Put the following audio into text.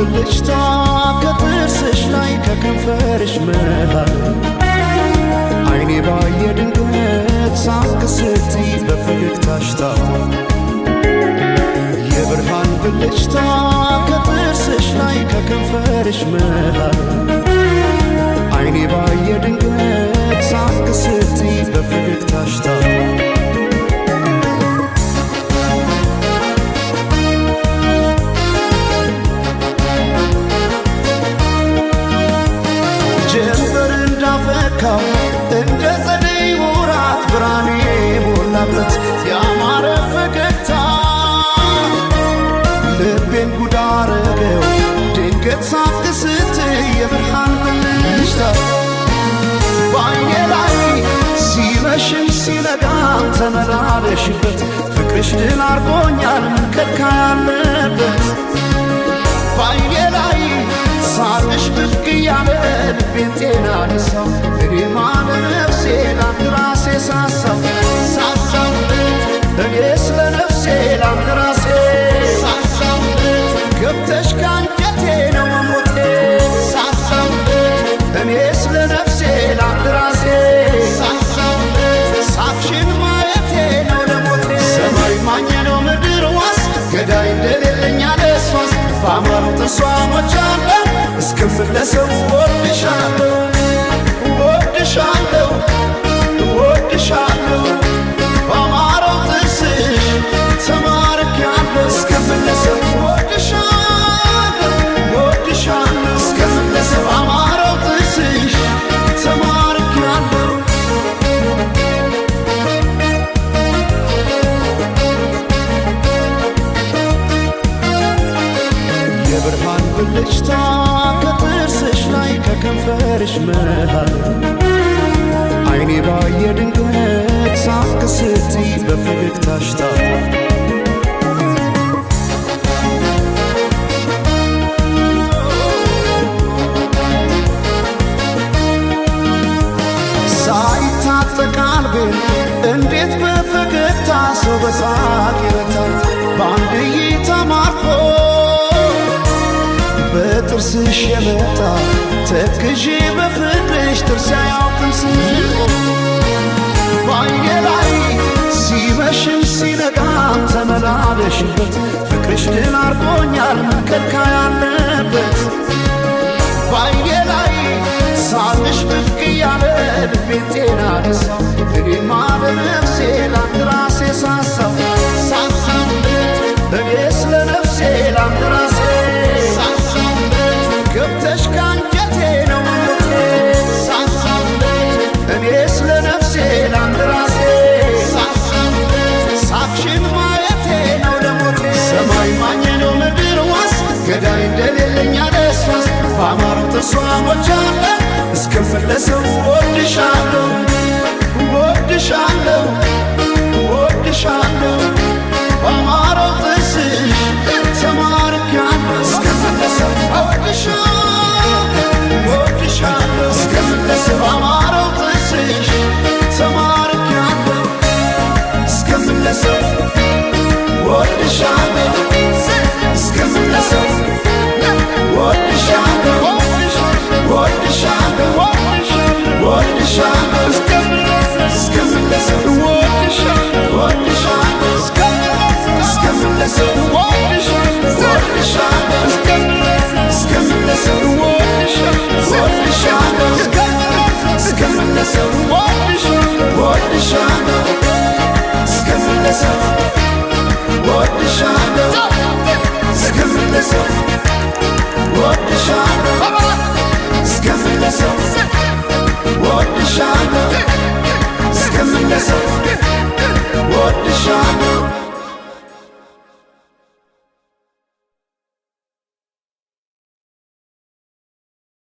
ብልጭታ ከጥርስሽ ላይ ከከንፈርሽ መሃል አይኔ ባየ ድንገት ሳቅ ስትይ በፈገግታሽ ታውል የብርሃን ብልጭታ ከጥርስሽ ላይ ከከንፈርሽ መሃል አይኔ ባየ ድንገት ሳቅ ስትይ በፈገግታሽ ታውል እንደ ጸደይ ወራት ብርሃኔ ሞላበት ያማረ ፈገግታ ልቤን ጉድ አረገው ድንገት ሳቅ ስትይ የብርሃን ብልጭታ በዓይኔ ላይ ሲመሽም ሲነጋም ተመላለሽበት ፍቅርሽ ድል አርጎኛል ከልካይ ያለበት በዓይኔ ላይ ሳቅሽ ብቅ እያለ ልቤን ጤና ነሳው እኔማ ለነፍሴ ላንድ ራሴ ሳሳው እኔ ስለ ነፍሴ ላንድ ራሴ ሳሳው ገብተሽ ካንጀቴ ነው መሞቴ ሳሳው እኔ ስለ ነፍሴ ላንድ ራሴ ሳሳው ሳቅሽን ማየቴ ነው ለሞቴ ሰማይ ማኘ ነው ምድር ዋስ ገዳይ እንደሌለኝ አለሷስ በአማሩ ተስዋሞች አለ እስክመለሰው ወድሻለሁ ወድሻለሁ ወድሻለሁ በአማረው ጥርስሽ ተማርኬያለሁ እስክመለሰው ወድሻለሁ ወድሻለሁ እስክመለሰው በአማረው ጥርስሽ ተማርኬያለሁ የብርሃን ብልጭታ ከጥርስሽ ላይ ከከንፈርሽ መሃል አይኔ ባየ ድንገት ሳቅ ስትይ በፈገግታሽ ታውል ሳይታጠቅ ልቤን እንዴት በፈገግታ ሰው በሳቅ ይረታል በአንድ እይታ ማርኮ በጥርስሽ የመጣ ተክዤ በፍቅርሽ ጥርስ አያውቅም ስቆ በዓይኔ ላይ ሲመሽም ሲነጋም ተመላለሽበት ፍቅርሽ ድል አርጎኛል ከልካይ ያለበት በዓይኔ ላይ ሳቅሽ ብቅ እያለ ልቤን ጤና ነሳው እኔማ ለነፍሴ ላንድ ራሴ ሳሳው እኔ ስለ ነፍሴ ላንድ ራሴ ገብተሽ ካንጀቴ ነው መሞቴ እኔ ስለ ነፍሴ ላንድ ራሴ ሳቅሽን ማየቴ ነው ለሞቴ ሰማይ ማኘ ነው ምድር ዋስ ገዳይ እንደሌለኝ አለሷስ በአማሩ ተስዋሞች አለ እስክመለሰው ወድሻለሁ ወድሻለሁ ወድሻለሁ በአማረው ጥርስሽ ተማርኬያለሁ እስክመለሰው ወድሻለሁ እስክመለሰው በአማረው ጥርስሽ ተማርኬያለሁ እስክመለሰው ወድሻለሁ እስክመለሰው ወድሻለሁ ወድሻለሁ ወድሻለሁ እስክመለሰው ወድሻለሁ እስክመለሰው ወድሻለሁ እስክመለሰው ወድሻለሁ እስክመለሰው